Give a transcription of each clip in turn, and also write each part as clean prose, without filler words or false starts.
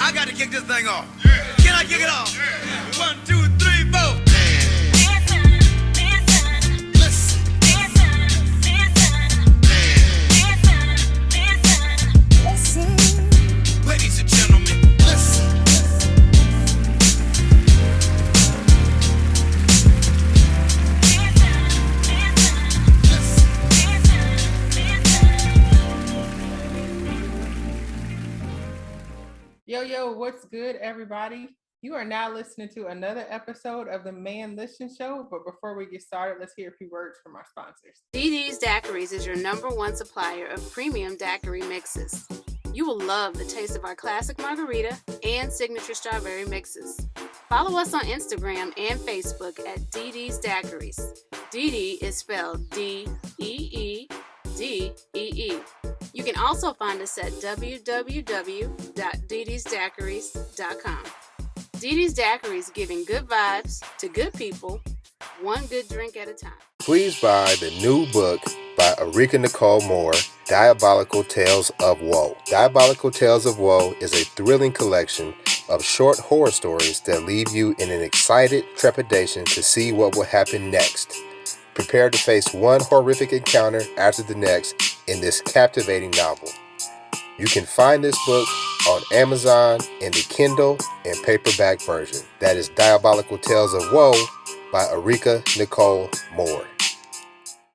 I got to kick this thing off. Can I kick it off? 1, 2, 3, 4. Ladies and gentlemen, listen. Yo, what's good, everybody? You are now listening to another episode of the Man Listen Show. But before we get started, let's hear a few words from our sponsors. DD's Daiquiris is your #1 supplier of premium daiquiri mixes. You will love the taste of our classic margarita and signature strawberry mixes. Follow us on Instagram and Facebook at DD's Daiquiris. DD is spelled DEEDEE. You can also find us at www.dd'sdaiquiris.com. DD's Daiquiris, giving good vibes to good people, one good drink at a time. Please buy the new book by Arika Nicole Moore, Diabolical Tales of Woe. Diabolical Tales of Woe is a thrilling collection of short horror stories that leave you in an excited trepidation to see what will happen next. Prepare to face one horrific encounter after the next in this captivating novel. You can find this book on Amazon in the Kindle and paperback version. That is Diabolical Tales of Woe by Arika Nicole Moore.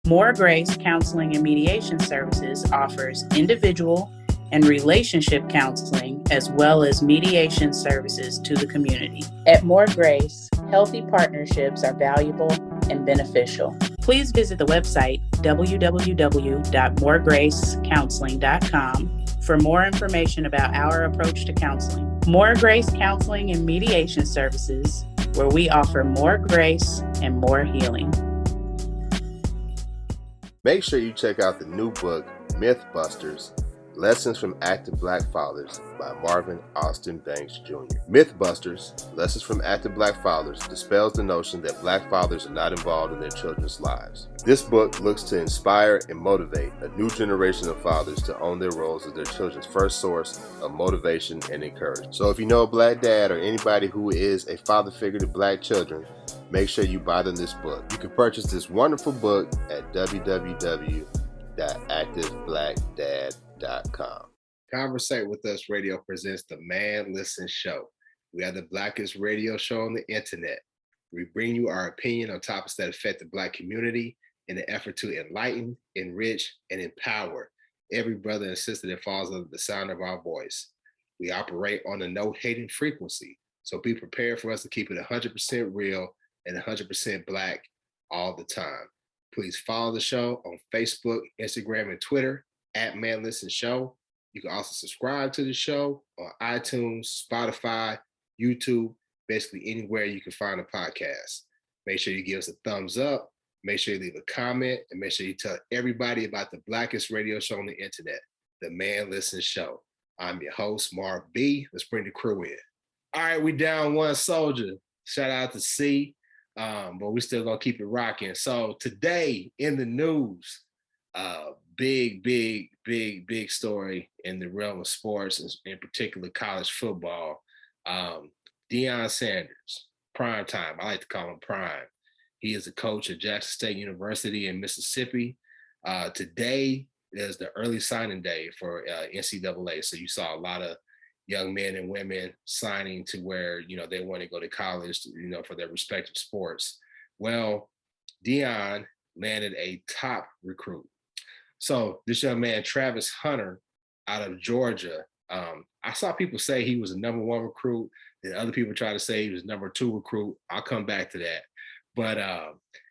More Grace Counseling and Mediation Services offers individual and relationship counseling as well as mediation services to the community. At More Grace, healthy partnerships are valuable and beneficial. Please visit the website www.moregracecounseling.com for more information about our approach to counseling. More Grace Counseling and Mediation Services, where we offer more grace and more healing. Make sure you check out the new book, Mythbusters, Lessons from Active Black Fathers by Marvin Austin Banks Jr. Mythbusters, Lessons from Active Black Fathers dispels the notion that black fathers are not involved in their children's lives. This book looks to inspire and motivate a new generation of fathers to own their roles as their children's first source of motivation and encouragement. So if you know a black dad or anybody who is a father figure to black children, make sure you buy them this book. You can purchase this wonderful book at www.activeblackdad.com. Conversate with Us Radio presents the Man Listen Show. We are the blackest radio show on the internet. We bring you our opinion on topics that affect the black community in an effort to enlighten, enrich, and empower every brother and sister that falls under the sound of our voice. We operate on a no-hating frequency, so be prepared for us to keep it 100% real and 100% black all the time. Please follow the show on Facebook, Instagram, and Twitter at Man Listen Show. You can also subscribe to the show on iTunes, Spotify, YouTube, basically anywhere you can find a podcast. Make sure you give us a thumbs up, make sure you leave a comment, and make sure you tell everybody about the blackest radio show on the internet, the Man Listen Show. I'm your host, Mark B. Let's bring the crew in. All right, we down one soldier. Shout out to C. But we still gonna keep it rocking. So today in the news, big story in the realm of sports, in particular college football. Deion Sanders, prime time. I like to call him Prime. He is a coach at Jackson State University in Mississippi. Today is the early signing day for NCAA. So you saw a lot of young men and women signing to where, they want to go to college, for their respective sports. Well, Deion landed a top recruit. So this young man, Travis Hunter, out of Georgia, I saw people say he was a #1 recruit, and other people try to say he was #2 recruit. I'll come back to that. But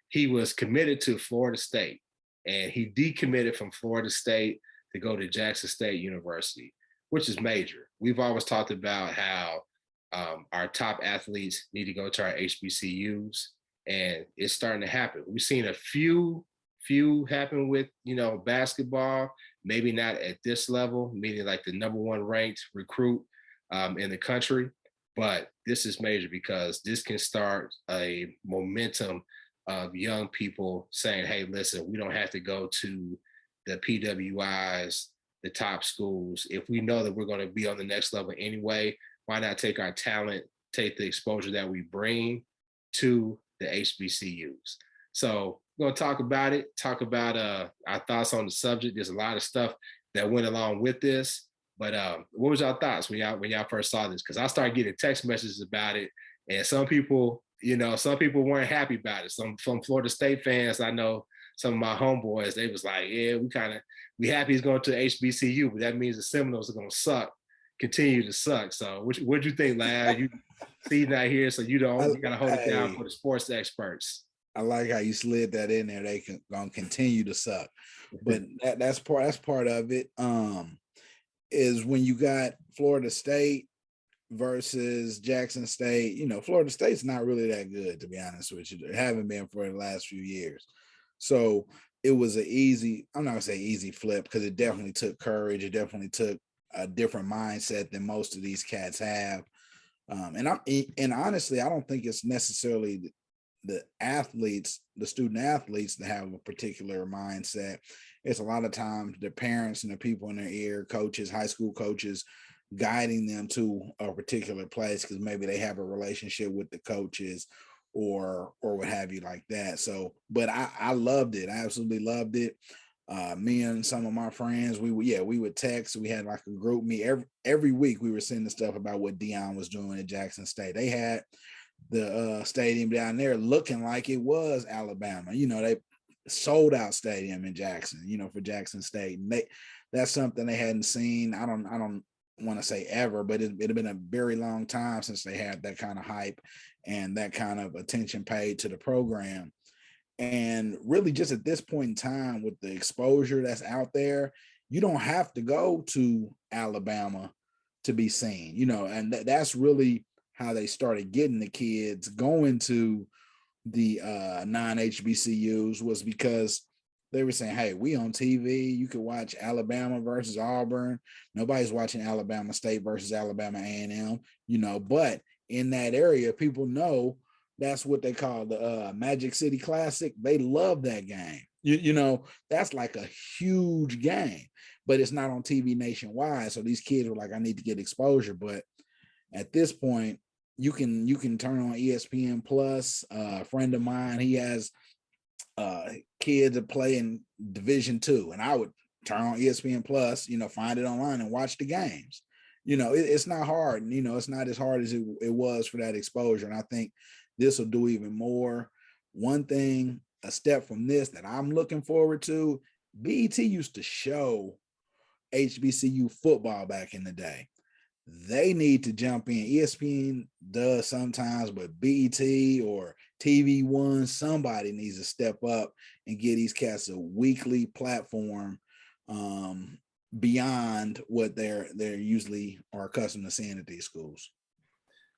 he was committed to Florida State, and he decommitted from Florida State to go to Jackson State University, which is major. We've always talked about how our top athletes need to go to our HBCUs, and it's starting to happen. We've seen a few happen with, basketball, maybe not at this level, meaning like the #1 ranked recruit in the country, but this is major because this can start a momentum of young people saying, hey, listen, we don't have to go to the PWIs, the top schools. If we know that we're going to be on the next level anyway, why not take our talent, take the exposure that we bring to the HBCUs? So we're gonna talk about it, talk about our thoughts on the subject. There's a lot of stuff that went along with this, but what was your thoughts when y'all first saw this? Because I started getting text messages about it, and some people, some people weren't happy about it. Some Florida State fans, I know some of my homeboys, they was like, yeah, we happy he's going to HBCU, but that means the Seminoles are gonna continue to suck. So what'd you think, Lad? You see that here, so you gotta hold it down for the sports experts. I like how you slid that in there. They gonna continue to suck, but that's part of it. Is when you got Florida State versus Jackson State. Florida State's not really that good, to be honest with you. They haven't been for the last few years. So it was I'm not gonna say easy flip, because it definitely took courage. It definitely took a different mindset than most of these cats have. And honestly, I don't think it's necessarily the student athletes that have a particular mindset. It's a lot of times the parents and the people in their ear, coaches, high school coaches, guiding them to a particular place because maybe they have a relationship with the coaches or what have you like that. So, but I loved it. I absolutely loved it. Me and some of my friends, we would text. We had like a group meet every week. We were sending stuff about what Deion was doing at Jackson State. They had the stadium down there looking like it was Alabama. They sold out stadium in Jackson, for Jackson State. And that's something they hadn't seen. I don't want to say ever, but it had been a very long time since they had that kind of hype and that kind of attention paid to the program. And really just at this point in time, with the exposure that's out there, you don't have to go to Alabama to be seen, and that's really how they started getting the kids going to the non-HBCUs, was because they were saying, hey, we on TV, you could watch Alabama versus Auburn. Nobody's watching Alabama State versus Alabama A&M, but in that area, people know that's what they call the Magic City Classic. They love that game. That's like a huge game, but it's not on TV nationwide. So these kids were like, I need to get exposure. But at this point, you can turn on ESPN Plus. A friend of mine, he has kids that play in Division II, and I would turn on ESPN Plus, find it online and watch the games. It's not hard. It's not as hard as it was for that exposure. And I think this will do even more. One thing, a step from this that I'm looking forward to, BET used to show HBCU football back in the day. They need to jump in. ESPN does sometimes, but BET or TV One, somebody needs to step up and get these cats a weekly platform beyond what they're usually are accustomed to seeing at these schools.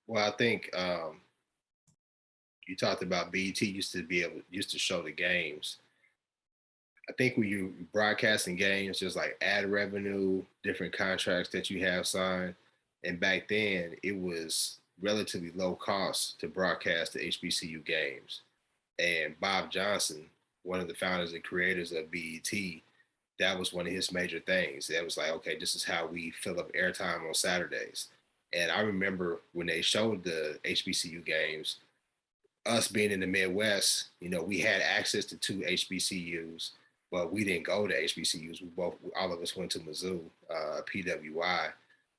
Well, I think you talked about BET used to show the games. I think when you broadcasting games, just like ad revenue, different contracts that you have signed. And back then, it was relatively low cost to broadcast the HBCU games. And Bob Johnson, one of the founders and creators of BET, that was one of his major things. That was like, okay, this is how we fill up airtime on Saturdays. And I remember when they showed the HBCU games, us being in the Midwest, we had access to 2 HBCUs, but we didn't go to HBCUs. All of us went to Mizzou, PWI.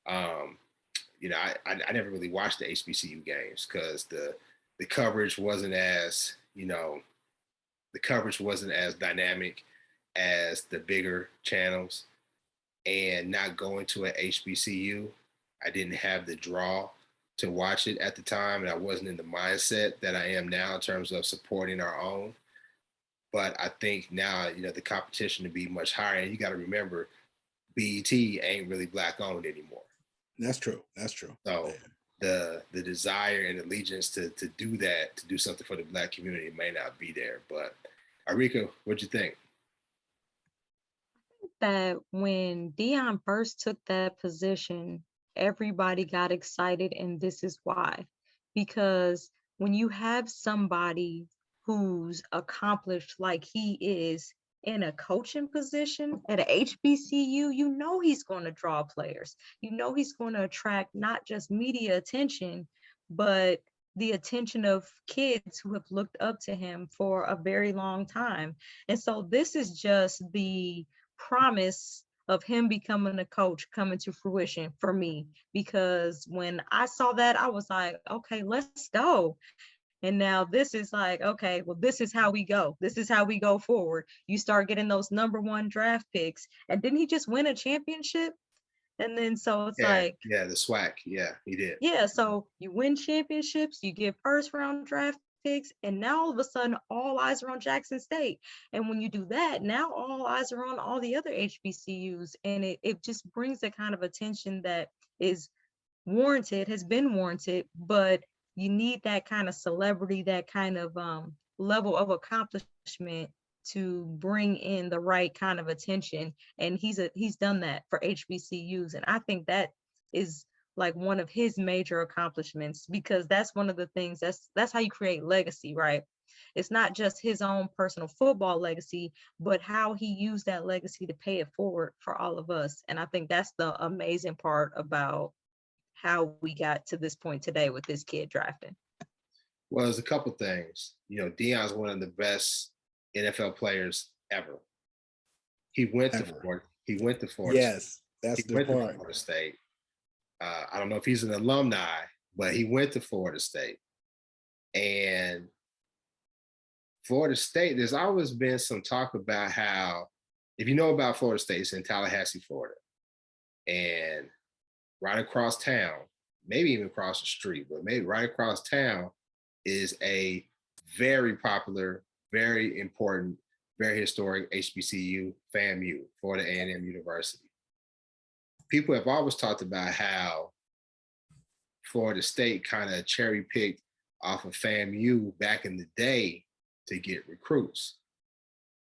I never really watched the HBCU games because the coverage wasn't as, the coverage wasn't as dynamic as the bigger channels. And not going to an HBCU, I didn't have the draw to watch it at the time, and I wasn't in the mindset that I am now in terms of supporting our own. But I think now, the competition to be much higher, and you got to remember, BET ain't really Black owned anymore. That's true. So the desire and allegiance to do that, to do something for the Black community may not be there. But Arika, what'd you think? That when Deion first took that position, everybody got excited, and this is why. Because when you have somebody who's accomplished like he is in a coaching position at a HBCU, you know he's going to draw players. You know he's going to attract not just media attention, but the attention of kids who have looked up to him for a very long time. And so this is just the promise of him becoming a coach coming to fruition for me, because when I saw that, I was like, okay, let's go. And now this is like, okay, well, this is how we go. This is how we go forward. You start getting those #1 draft picks. And didn't he just win a championship? And then so it's like, the SWAC. Yeah, he did. yeah, so you win championships, you get first round draft picks, and now all of a sudden all eyes are on Jackson State. And when you do that, now all eyes are on all the other HBCUs. And it just brings the kind of attention that is warranted, has been warranted, but you need that kind of celebrity, that kind of level of accomplishment to bring in the right kind of attention. And he's done that for HBCUs. And I think that is like one of his major accomplishments, because that's one of the things that's how you create legacy, right? It's not just his own personal football legacy, but how he used that legacy to pay it forward for all of us. And I think that's the amazing part about how we got to this point today with this kid drafting. Well, there's a couple things. Deion's one of the best NFL players ever. He went to Florida. He went to Florida. Yes, that's the part. To Florida State. I don't know if he's an alumni, but he went to Florida State. And Florida State, there's always been some talk about how, if you know about Florida State, it's in Tallahassee, Florida. And right across town, maybe even across the street, but maybe right across town is a very popular, very important, very historic HBCU, FAMU, Florida A&M University. People have always talked about how Florida State kind of cherry-picked off of FAMU back in the day to get recruits.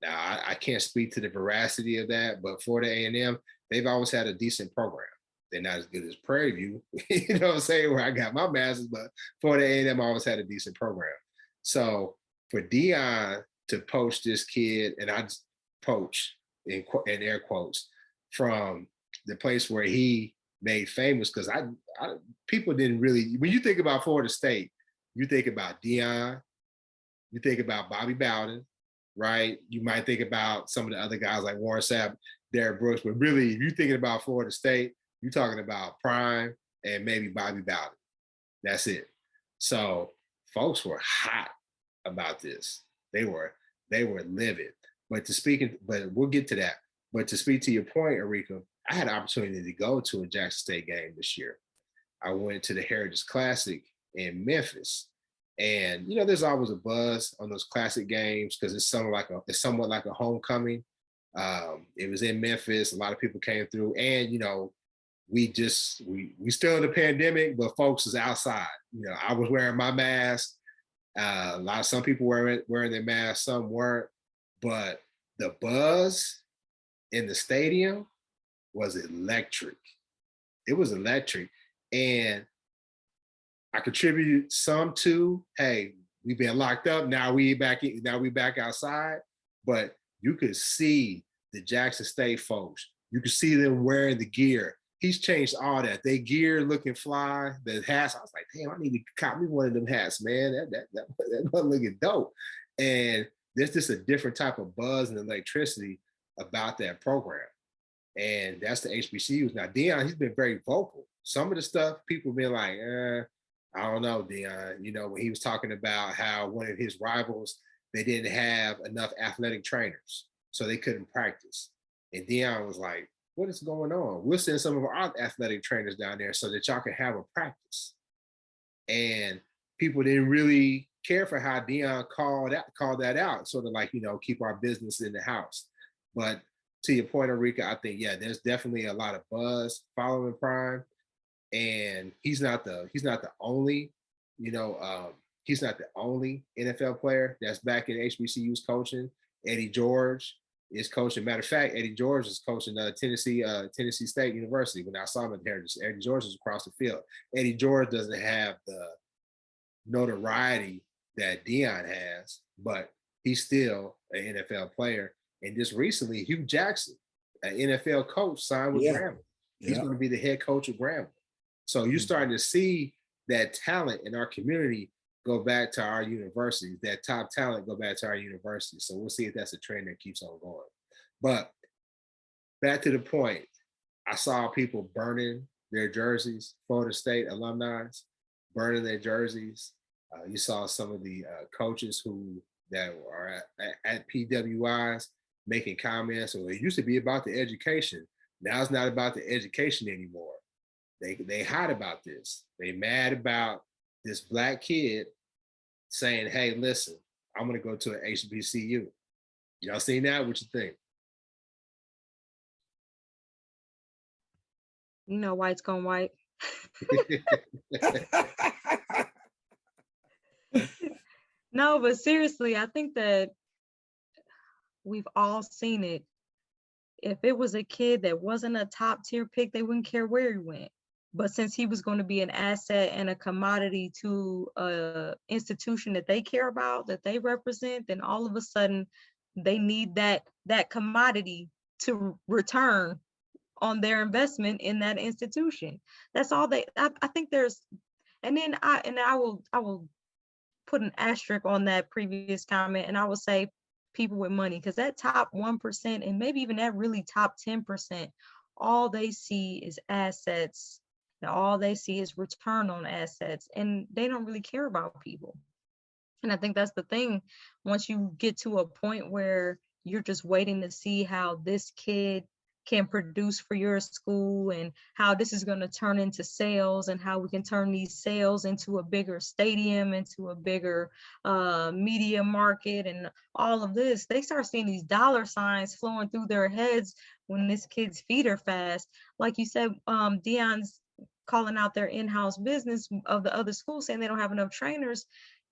Now, I can't speak to the veracity of that, but Florida A&M, they've always had a decent program. They're not as good as Prairie View, you know what I'm saying, where I got my master's, but Florida A&M always had a decent program. So for Deion to poach this kid, and I poach in air quotes, from the place where he made famous, because people didn't really, when you think about Florida State, you think about Deion, you think about Bobby Bowden, right? You might think about some of the other guys like Warren Sapp, Derrick Brooks, but really, if you're thinking about Florida State, you're talking about Prime and maybe Bobby Bowden. That's it. So folks were hot about this. They were livid. But we'll get to that. But to speak to your point, Erika, I had an opportunity to go to a Jackson State game this year. I went to the Heritage Classic in Memphis. And there's always a buzz on those classic games because it's somewhat like a homecoming. It was in Memphis. A lot of people came through, and we still in the pandemic, but folks is outside. I was wearing my mask. Some people wearing their masks, some weren't. But the buzz in the stadium was electric. It was electric. And I contributed some to, hey, we've been locked up. Now we back outside. But you could see the Jackson State folks. You could see them wearing the gear. He's changed all that. They gear looking fly. The hats, I was like, damn, I need to cop me one of them hats, man. That looking dope. And there's just a different type of buzz and electricity about that program. And that's the HBCUs. Now, Deion, he's been very vocal. Some of the stuff, people been like, I don't know, Deion. When he was talking about how one of his rivals, they didn't have enough athletic trainers, so they couldn't practice. And Deion was like, what is going on? We'll send some of our athletic trainers down there so that y'all can have a practice. And people didn't really care for how Deion called that out, sort of like, keep our business in the house. But to your point, Erika, I think, yeah, there's definitely a lot of buzz following Prime. And he's not the only, he's not the only NFL player that's back in HBCU's coaching. Eddie George is coaching. Matter of fact, Eddie George is coaching Tennessee State University. When I saw him at the Heritage, Eddie George is across the field. Eddie George doesn't have the notoriety that Deion has, but he's still an NFL player. And just recently, Hugh Jackson, an NFL coach, signed with Grambling. He's going to be the head coach of Grambling. So you're starting to see that talent in our community go back to our universities, that top talent go back to our universities. So we'll see if that's a trend that keeps on going. But back to the point, I saw people burning their jerseys, Florida State alumni burning their jerseys. You saw some of the coaches that are at PWIs making comments. Well, it used to be about the education. Now it's not about the education anymore. They hot about this. They mad about this Black kid saying, hey, listen, I'm going to go to an HBCU. Y'all seen that? What you think? You know, white's gone white. No, but seriously, I think that we've all seen it. If it was a kid that wasn't a top tier pick, they wouldn't care where he went. But since he was going to be an asset and a commodity to a institution that they care about, that they represent, then all of a sudden they need that commodity to return on their investment in that institution. That's all I think there's, and then I will put an asterisk on that previous comment, and I will say people with money, because that top 1% and maybe even that really top 10%, all they see is assets, and all they see is return on assets, and they don't really care about people. And I think that's the thing. Once you get to a point where you're just waiting to see how this kid can produce for your school and how this is going to turn into sales and how we can turn these sales into a bigger stadium, into a bigger media market and all of this, they start seeing these dollar signs flowing through their heads when this kid's feet are fast. Like you said, Deion's calling out their in-house business of the other schools saying they don't have enough trainers.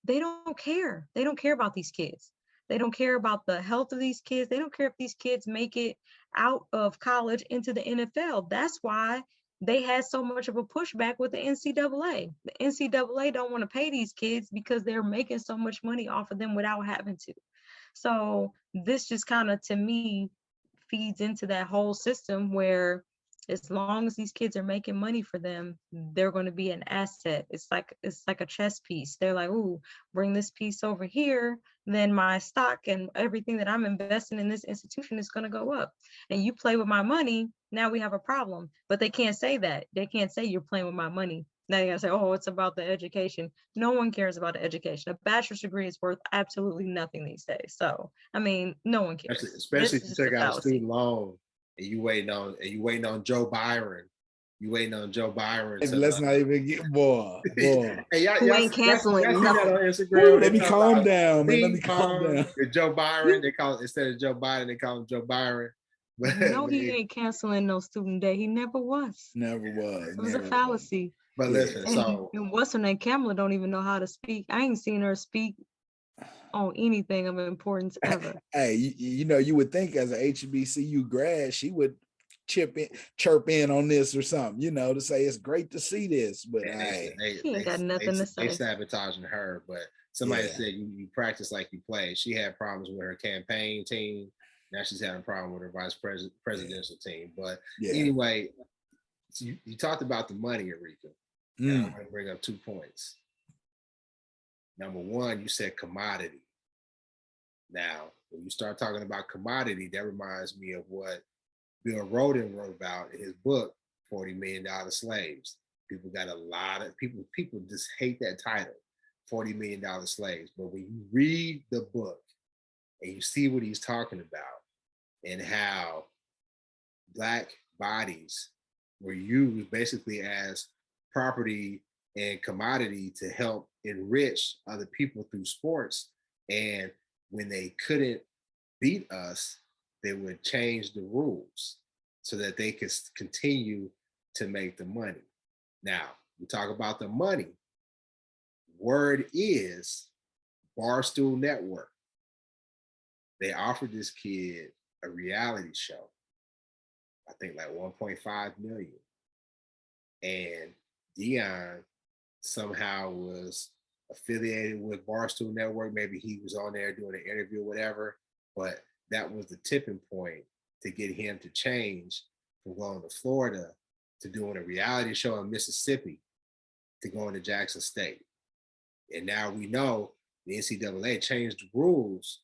They don't care. They don't care about these kids. They don't care about the health of these kids. They don't care if these kids make it out of college into the NFL. That's why they had so much of a pushback with the NCAA. The NCAA don't want to pay these kids because they're making so much money off of them without having to. So this just kind of, to me, feeds into that whole system where as long as these kids are making money for them, they're going to be an asset. It's like a chess piece. They're like, ooh, bring this piece over here, then my stock and everything that I'm investing in this institution is going to go up. And you play with my money, now we have a problem. But they can't say that. They can't say you're playing with my money. Now you gotta say, oh, it's about the education. No one cares about the education. A bachelor's degree is worth absolutely nothing these days. So, I mean, no one cares. Especially if you take out a student loan and you waiting on Joe Byron. You waiting on Joe Byron. Let's not even get boy. Hey, who ain't canceling? Y'all see that on Instagram? Ooh, let me calm down, man. Let me calm down. Joe Byron, they call it, instead of Joe Biden, they call him Joe Byron. But no, he ain't canceling no student debt. He never was. Never was. It was a fallacy. But listen, and what's her name? Kamala don't even know how to speak. I ain't seen her speak on anything of importance ever. Hey, you know, you would think as an HBCU grad, she would chirp in on this or something, you know, to say it's great to see this, but she ain't got nothing to say. They sabotaging her, but somebody said you practice like you play. She had problems with her campaign team. Now she's having a problem with her vice presidential team. But anyway, you talked about the money, Erika. I'm going to bring up 2 points. Number one, you said commodity. Now, when you start talking about commodity, that reminds me of what Bill Rhoden wrote about in his book, $40 Million Slaves. People got a lot of people just hate that title, $40 Million Slaves. But when you read the book and you see what he's talking about and how Black bodies were used basically as property and commodity to help enrich other people through sports. And when they couldn't beat us, they would change the rules so that they could continue to make the money. Now, we talk about the money. Word is Barstool Network. They offered this kid a reality show, I think like 1.5 million. And Deion somehow was affiliated with Barstool Network. Maybe he was on there doing an interview or whatever, but that was the tipping point to get him to change from going to Florida to doing a reality show in Mississippi to going to Jackson State. And now we know the NCAA changed the rules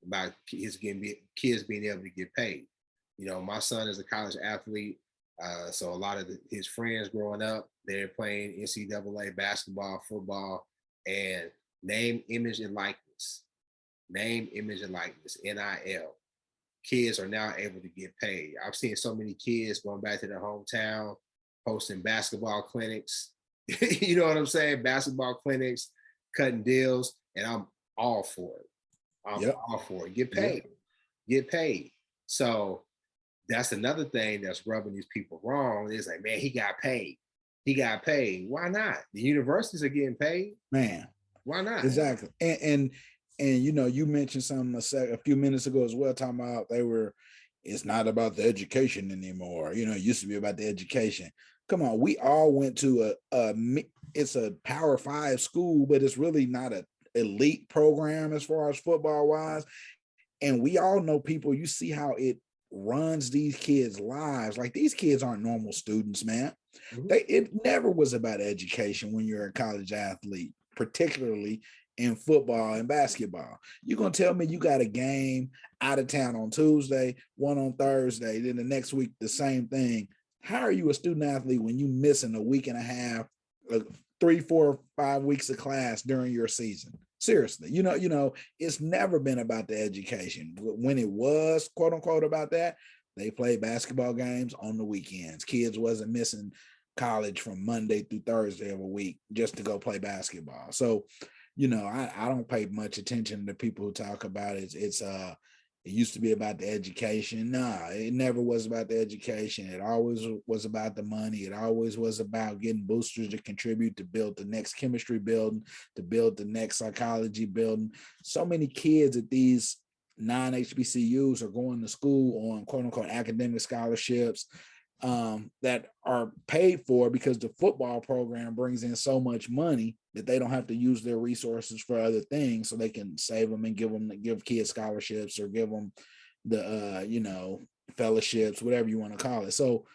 about kids being able to get paid. You know, my son is a college athlete, so a lot of his friends growing up, they're playing NCAA basketball, football, and name, image, and likeness. Name, image, and likeness, NIL. Kids are now able to get paid. I've seen so many kids going back to their hometown, hosting basketball clinics. You know what I'm saying? Basketball clinics, cutting deals, and I'm all for it. I'm all for it. Get paid. Get paid. So that's another thing that's rubbing these people wrong. It's like, man, he got paid. He got paid. Why not? The universities are getting paid. Man. Why not? Exactly. And you know, you mentioned something a few minutes ago as well, talking about it's not about the education anymore. You know, it used to be about the education. Come on, we all went to it's a Power 5 school, but it's really not an elite program as far as football wise. And we all know people, you see how it runs these kids' lives. Like, these kids aren't normal students, man. Mm-hmm. It never was about education when you're a college athlete, particularly in football and basketball. You're going to tell me you got a game out of town on Tuesday, one on Thursday, then the next week, the same thing. How are you a student athlete when you missing a week and a half, 3, 4, 5 weeks of class during your season? Seriously, you know, it's never been about the education. When it was, quote unquote, about that, they played basketball games on the weekends. Kids wasn't missing college from Monday through Thursday of a week just to go play basketball. So, you know, I don't pay much attention to people who talk about it. It used to be about the education. Nah, it never was about the education. It always was about the money. It always was about getting boosters to contribute to build the next chemistry building, to build the next psychology building. So many kids at these non-HBCUs are going to school on quote unquote academic scholarships that are paid for because the football program brings in so much money that they don't have to use their resources for other things, so they can save them and give kids scholarships or give them the you know, fellowships, whatever you want to call it. So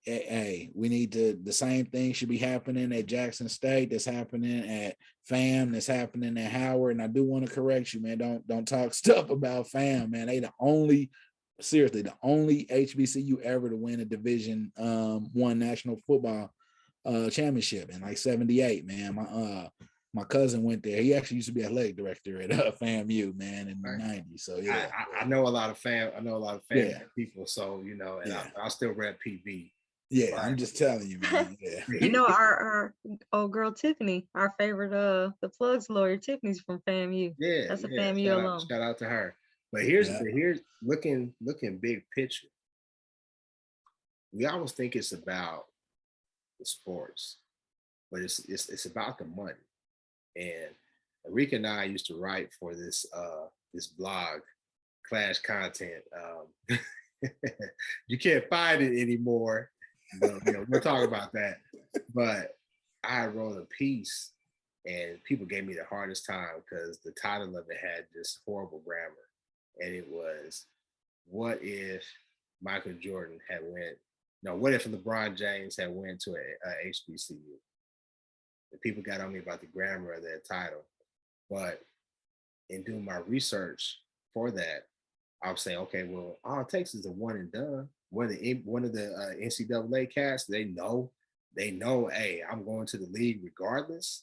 hey, we need the same thing should be happening at Jackson State, that's happening at FAM, that's happening at Howard. And I do want to correct you, man. Don't talk stuff about FAM, man. They the only HBCU ever to win a Division I national football championship in like 78, man. My cousin went there. He actually used to be athletic director at FAMU, man, in the 90s. So yeah, I know a lot of FAM people. So, you know, and I still rep PV. Yeah, I'm just telling you, man. Yeah. You know, our old girl Tiffany, our favorite the plugs lawyer, Tiffany's from FAMU. Yeah, that's a FAMU alum. Shout out to her. But here's looking big picture. We always think it's about the sports, but it's about the money. And Arika and I used to write for this blog, Clash Content. You can't find it anymore, but you know, we'll talk about that. But I wrote a piece, and people gave me the hardest time because the title of it had just horrible grammar. And it was, what if Michael Jordan what if LeBron James had went to a HBCU? And people got on me about the grammar of that title. But in doing my research for that, I was saying, okay, well, all it takes is a one and done. One of the NCAA cats, they know, hey, I'm going to the league regardless.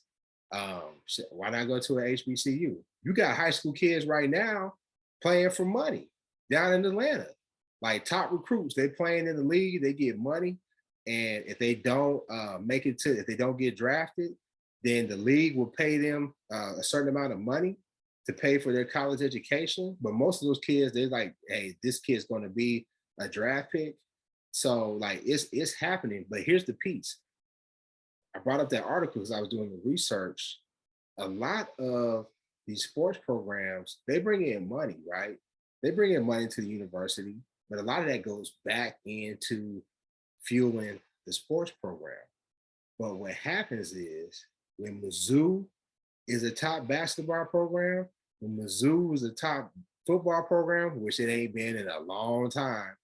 Why not go to an HBCU? You got high school kids right now playing for money down in Atlanta, like top recruits. They playing in the league, they get money, and if they don't if they don't get drafted, then the league will pay them a certain amount of money to pay for their college education. But most of those kids, they're like, hey, this kid's going to be a draft pick. So like it's happening. But here's the piece. I brought up that article because I was doing the research. A lot of these sports programs, they bring in money, right? They bring in money to the university, but a lot of that goes back into fueling the sports program. But what happens is when Mizzou is a top basketball program, when Mizzou is a top football program, which it ain't been in a long time,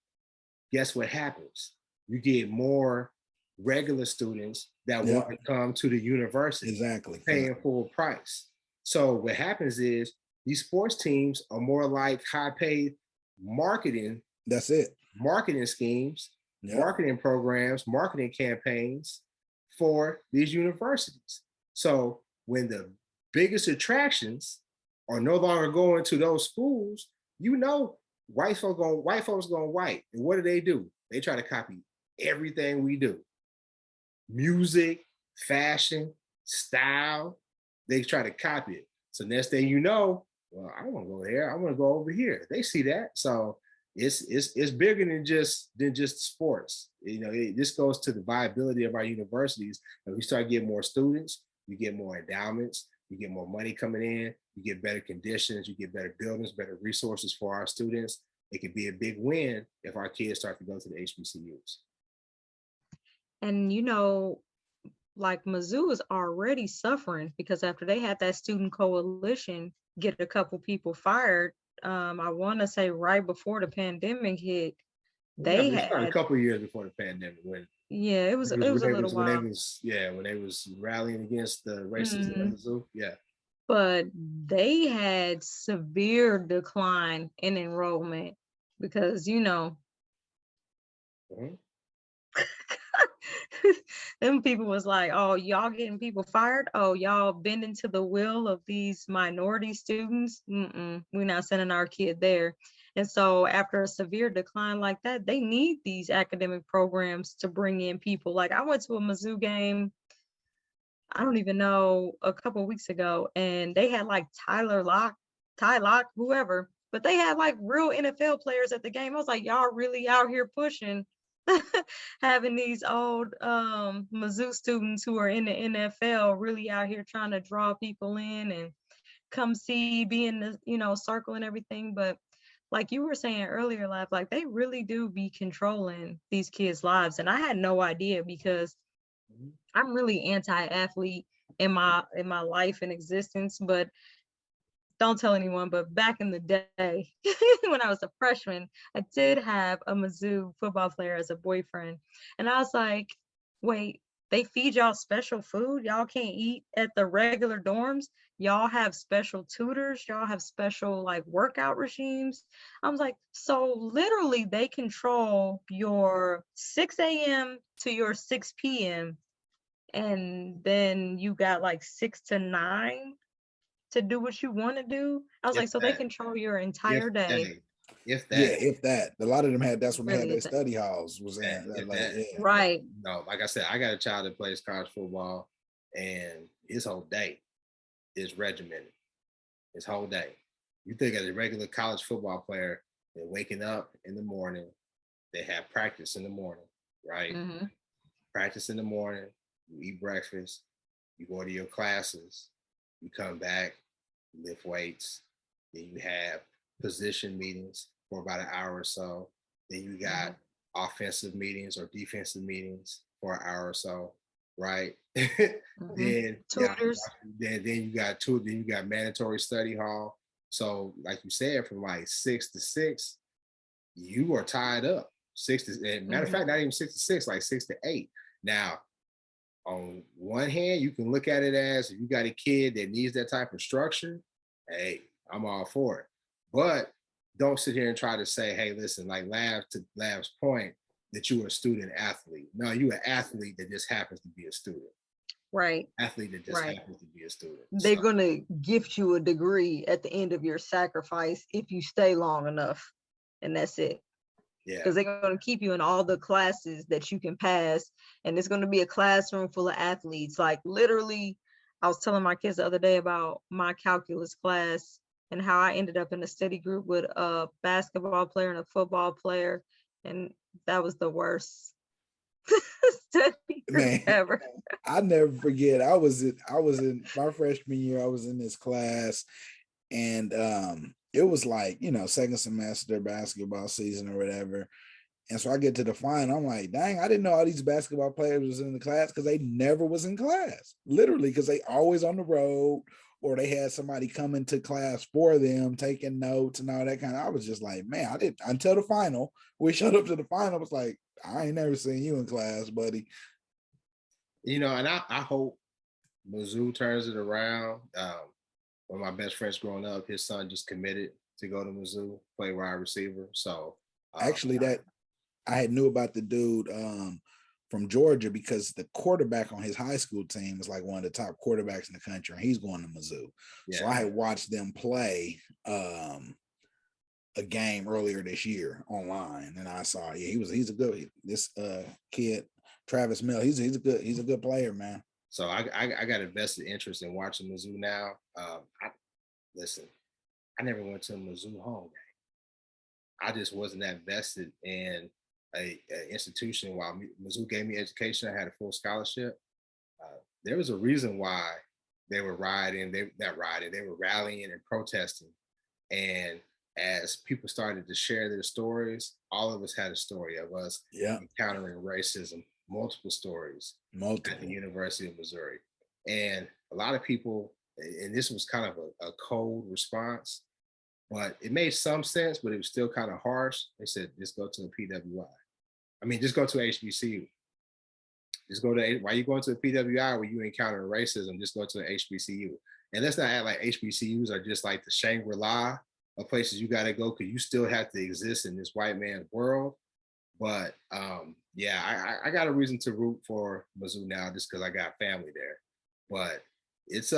guess what happens? You get more regular students that want to come to the university, exactly, paying full price. So what happens is these sports teams are more like high-paid marketing. That's it. Marketing schemes, marketing programs, marketing campaigns for these universities. So when the biggest attractions are no longer going to those schools, white folks going white. And what do? They try to copy everything we do. Music, fashion, style, they try to copy it. So next thing you know, well, I don't want to go there. I want to go over here. They see that. So it's bigger than just sports. This goes to the viability of our universities. And we start getting more students, you get more endowments, you get more money coming in, you get better conditions, you get better buildings, better resources for our students. It could be a big win if our kids start to go to the HBCUs. And like Mizzou is already suffering because after they had that student coalition get a couple people fired, I want to say right before the pandemic hit, they had a couple of years before the pandemic when it was a little while when they was rallying against the racism in Mizzou. Yeah. But they had severe decline in enrollment because them people was like, oh, y'all getting people fired? Oh, y'all bending to the will of these minority students? We're not sending our kid there. And so after a severe decline like that, they need these academic programs to bring in people. Like I went to a Mizzou game, I don't even know, a couple of weeks ago, and they had like Ty Locke, whoever, but they had like real NFL players at the game. I was like, y'all really out here pushing having these old Mizzou students who are in the NFL really out here trying to draw people in and come see, be in the circle and everything. But like you were saying earlier, like they really do be controlling these kids' lives, and I had no idea because I'm really anti-athlete in my life and existence, but don't tell anyone, but back in the day, when I was a freshman, I did have a Mizzou football player as a boyfriend. And I was like, wait, they feed y'all special food? Y'all can't eat at the regular dorms? Y'all have special tutors? Y'all have special like workout regimes? I was like, so literally they control your 6 a.m. to your 6 p.m. And then you got like 6 to 9 to do what you want to do. I was like, so they control your entire day. If that. Yeah, if that. A lot of them had, that's when they had their study halls was in. Right. No, like I said, I got a child that plays college football and his whole day is regimented. His whole day. You think as a regular college football player, they're waking up in the morning, they have practice in the morning, right? Mm-hmm. Practice in the morning, you eat breakfast, you go to your classes, you come back, you lift weights, then you have position meetings for about an hour or so. Then you got offensive meetings or defensive meetings for an hour or so, right? Then tutors. Then you got mandatory study hall. So like you said, from like 6 to 6, you are tied up. Matter of fact, not even 6 to 6, like 6 to 8. Now, on one hand, you can look at it as if you got a kid that needs that type of structure, hey, I'm all for it. But don't sit here and try to say, hey, listen, like Lav's point, that you're a student athlete. No, you're an athlete that just happens to be a student. Right. Athlete that just happens to be a student. They're going to gift you a degree at the end of your sacrifice if you stay long enough. And that's it. Yeah. Because they're going to keep you in all the classes that you can pass. And it's going to be a classroom full of athletes. Like literally, I was telling my kids the other day about my calculus class and how I ended up in a study group with a basketball player and a football player. And that was the worst study group ever. I never forget. I was in my freshman year, I was in this class, and it was like, second semester basketball season or whatever. And so I get to the final. I'm like, dang, I didn't know all these basketball players was in the class because they never was in class, literally, because they always on the road or they had somebody come into class for them, taking notes and all that kind of. I was just like, man, I didn't until the final. We showed up to the final. I was like, I ain't never seen you in class, buddy. You know, and I hope Mizzou turns it around. One of my best friends growing up, his son just committed to go to Mizzou, play wide receiver. So actually, that I had knew about the dude from Georgia because the quarterback on his high school team was like one of the top quarterbacks in the country, and he's going to Mizzou. Yeah. So I had watched them play a game earlier this year online, and I saw, he's a good kid, Travis Mill. He's a good player, man. So I got a vested interest in watching Mizzou now. I never went to a Mizzou home game. I just wasn't that vested in a institution. While Mizzou gave me education, I had a full scholarship. There was a reason why they were rioting. They were rallying and protesting. And as people started to share their stories, all of us had a story of us encountering racism, multiple stories at the University of Missouri. And a lot of people, and this was kind of a cold response, but it made some sense, but it was still kind of harsh. They said, just go to the PWI. I mean, just go to HBCU. Just go to, why you going to the PWI where you encounter racism, just go to the HBCU. And let's not act like HBCUs are just like the Shangri-La of places you got to go, because you still have to exist in this white man's world. But I got a reason to root for Mizzou now just because I got family there. But it's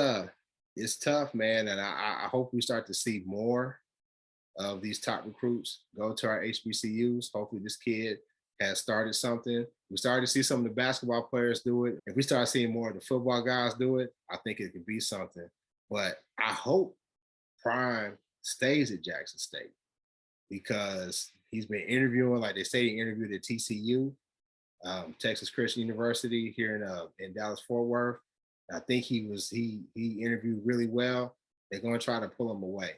tough, man. And I hope we start to see more of these top recruits go to our HBCUs. Hopefully this kid has started something. We started to see some of the basketball players do it. If we start seeing more of the football guys do it, I think it could be something. But I hope Prime stays at Jackson State, because he's been interviewing, like they say he interviewed at TCU, Texas Christian University here in Dallas-Fort Worth. I think he interviewed really well. They're going to try to pull him away.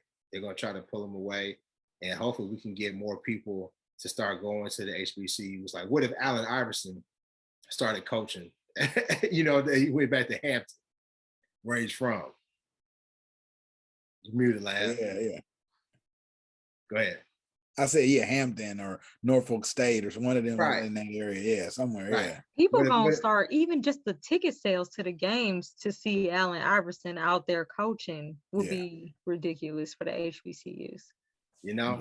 And hopefully we can get more people to start going to the HBCUs. Like, what if Allen Iverson started coaching? He went back to Hampton, where he's from. You're muted, lad. Yeah. Go ahead. I said, Hampton or Norfolk State or one of them in that area. Yeah, somewhere. Right. Yeah. People gonna start, even just the ticket sales to the games to see Allen Iverson out there coaching would be ridiculous for the HBCUs.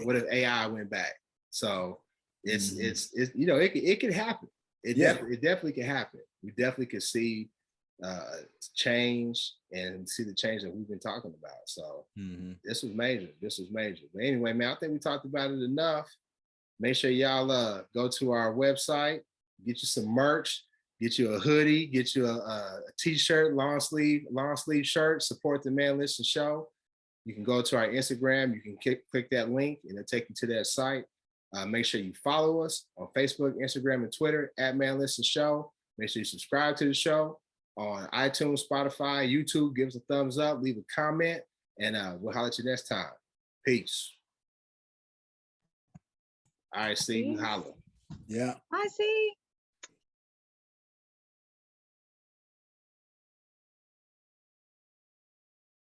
What if AI went back? So it's it could happen. It definitely can happen. We definitely could see change and see the change that we've been talking about. So this was major. But anyway, man, I think we talked about it enough. Make sure y'all go to our website, get you some merch, get you a hoodie, get you a t-shirt, long sleeve shirt, support the Man Listen Show. You can go to our Instagram, you can click that link and it'll take you to that site. Make sure you follow us on Facebook, Instagram, and Twitter at Man Listen Show. Make sure you subscribe to the show on iTunes, Spotify, YouTube. Give us a thumbs up, leave a comment, and we'll holler at you next time. Peace. All right, see you. Holler. Yeah. I see.